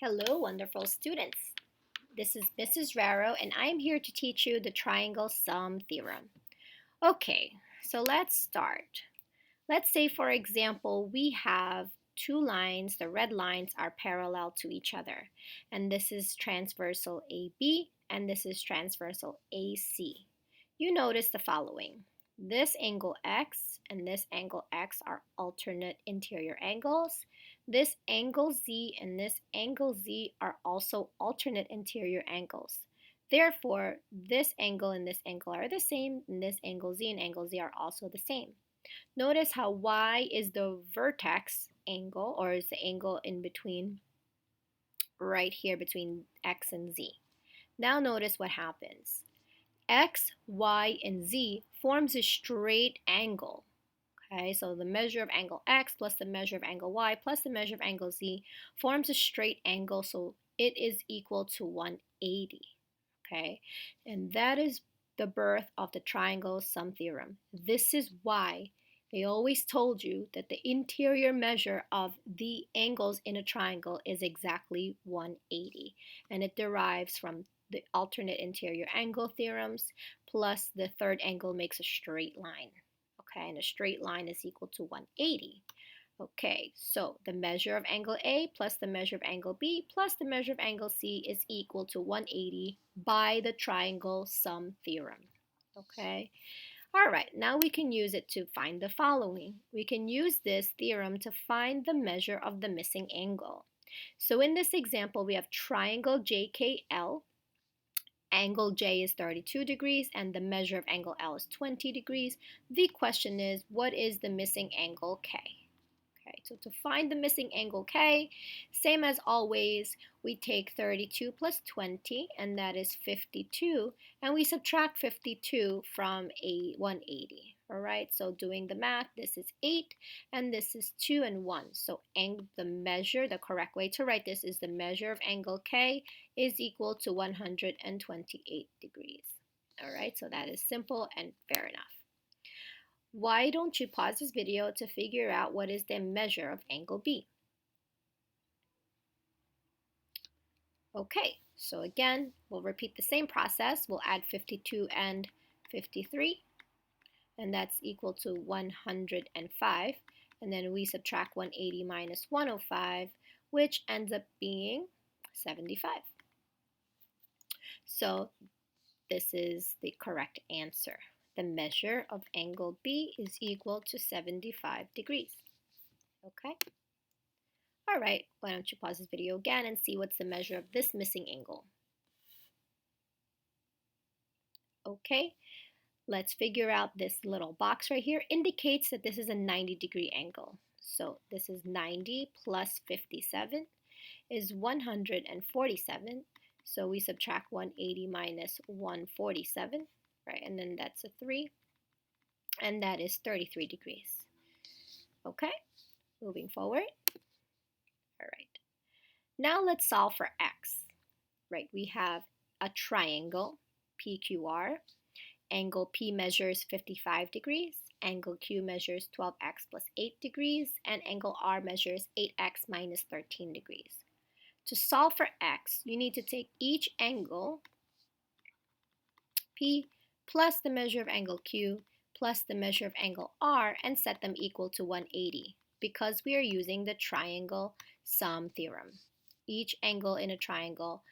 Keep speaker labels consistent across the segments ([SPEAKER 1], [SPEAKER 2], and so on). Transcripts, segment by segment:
[SPEAKER 1] Hello, wonderful students. This is Mrs. Raro, and I'm here to teach you the triangle sum theorem. Okay, so let's start. Let's say, for example, we have two lines. The red lines are parallel to each other, and this is transversal AB, and this is transversal AC. You notice the following. This angle X and this angle X are alternate interior angles. This angle Z and this angle Z are also alternate interior angles. Therefore, this angle and this angle are the same, and this angle Z and angle Z are also the same. Notice how Y is the vertex angle, or is the angle in between, right here between X and Z. Now notice what happens. X, Y, and Z forms a straight angle. Okay, so the measure of angle X plus the measure of angle Y plus the measure of angle Z forms a straight angle, so it is equal to 180. Okay, and that is the birth of the triangle sum theorem. This is why they always told you that the interior measure of the angles in a triangle is exactly 180, and it derives from the alternate interior angle theorems plus the third angle makes a straight line. Okay, and a straight line is equal to 180. Okay, so the measure of angle A plus the measure of angle B plus the measure of angle C is equal to 180 by the triangle sum theorem. Okay, all right, now we can use it to find the following. We can use this theorem to find the measure of the missing angle. So in this example, we have triangle JKL. Angle J is 32 degrees and the measure of angle L is 20 degrees. The question is, what is the missing angle K? Okay, so to find the missing angle K, same as always, we take 32 plus 20, and that is 52, and we subtract 52 from a 180. All right, so doing the math, this is 8, and this is 2 and 1. So the correct way to write this is the measure of angle K is equal to 128 degrees. All right, so that is simple and fair enough. Why don't you pause this video to figure out what is the measure of angle B? Okay, so again, we'll repeat the same process. We'll add 52 and 53, and that's equal to 105. And then we subtract 180 minus 105, which ends up being 75. So this is the correct answer. The measure of angle B is equal to 75 degrees. Okay? All right, why don't you pause this video again and see what's the measure of this missing angle. Okay, let's figure out this little box right here. Indicates that this is a 90-degree angle. So this is 90 plus 57 is 147. So we subtract 180 minus 147, right? And then that's a 3, and that is 33 degrees. Okay, moving forward. All right. Now let's solve for x. Right, we have a triangle, PQR. Angle P measures 55 degrees. Angle Q measures 12x plus 8 degrees. And angle R measures 8x minus 13 degrees. To solve for x, you need to take each angle, P, plus the measure of angle Q, plus the measure of angle R, and set them equal to 180 because we are using the triangle sum theorem. Each angle in a triangle,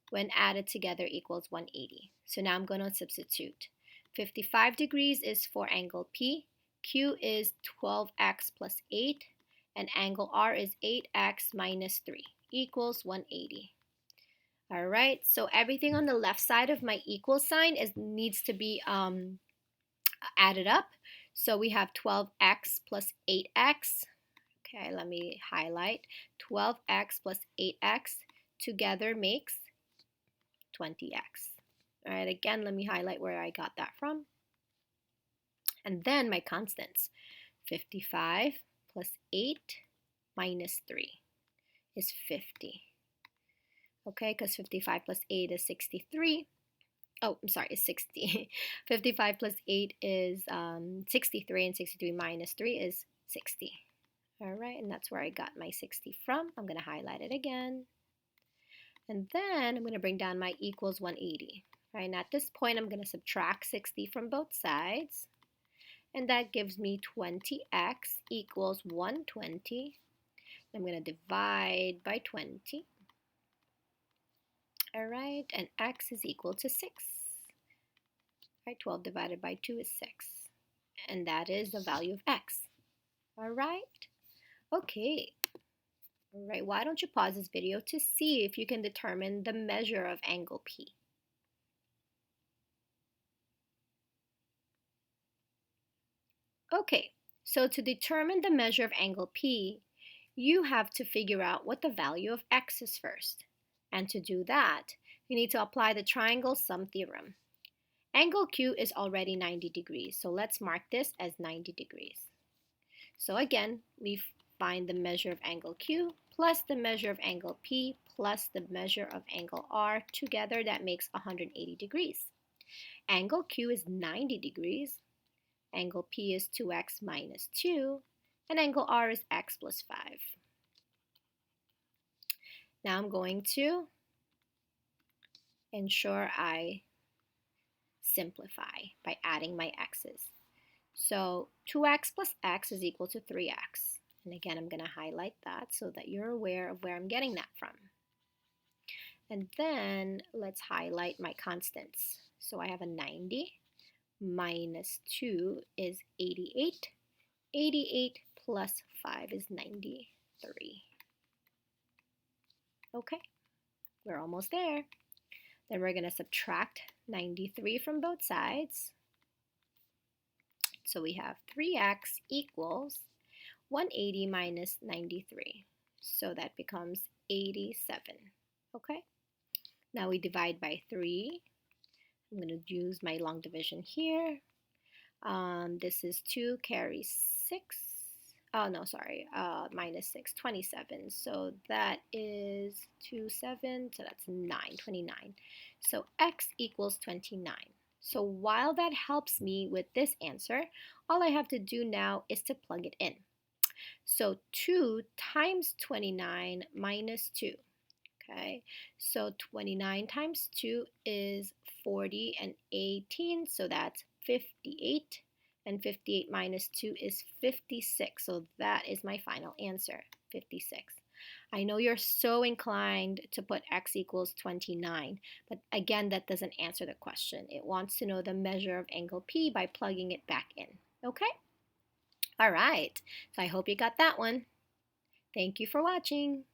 [SPEAKER 1] when added together, equals 180. So now I'm going to substitute. 55 degrees is for angle P, Q is 12x plus 8, and angle R is 8x minus 3, equals 180. All right, so everything on the left side of my equal sign needs to be added up. So we have 12x plus 8x. Okay, let me highlight. 12x plus 8x together makes 20x. All right, again, let me highlight where I got that from. And then my constants. 55 plus 8 minus 3 is 50. Okay, because 55 plus 8 is 63. Oh, I'm sorry, it's 60. 55 plus 8 is 63, and 63 minus 3 is 60. All right, and that's where I got my 60 from. I'm going to highlight it again. And then I'm going to bring down my equals 180. Right, and at this point, I'm going to subtract 60 from both sides. And that gives me 20x equals 120. I'm going to divide by 20. All right, and x is equal to 6. Right, 12 divided by 2 is 6. And that is the value of x. All right, okay. All right, why don't you pause this video to see if you can determine the measure of angle P. Okay, so to determine the measure of angle P, you have to figure out what the value of x is first. And to do that, you need to apply the triangle sum theorem. Angle Q is already 90 degrees, so let's mark this as 90 degrees. So again, we find the measure of angle Q plus the measure of angle P plus the measure of angle R. Together, that makes 180 degrees. Angle Q is 90 degrees. Angle P is 2x minus 2. And angle R is x plus 5. Now I'm going to ensure I simplify by adding my x's. So 2x plus x is equal to 3x. And again, I'm going to highlight that so that you're aware of where I'm getting that from. And then let's highlight my constants. So I have a 90 minus 2 is 88. 88 plus 5 is 93. Okay, we're almost there. Then we're going to subtract 93 from both sides. So we have 3x equals 180 minus 93. So that becomes 87. Okay? Now we divide by 3. I'm going to use my long division here. This is 2 carries 6. Oh, no, sorry. Minus 6, 27. So that is 2, 7. So that's 9, 29. So x equals 29. So while that helps me with this answer, all I have to do now is to plug it in. So 2 times 29 minus 2. Okay, so 29 times 2 is 40 and 18, so that's 58. And 58 minus 2 is 56, so that is my final answer, 56. I know you're so inclined to put x equals 29, but again, that doesn't answer the question. It wants to know the measure of angle P by plugging it back in. Okay? All right, so I hope you got that one. Thank you for watching.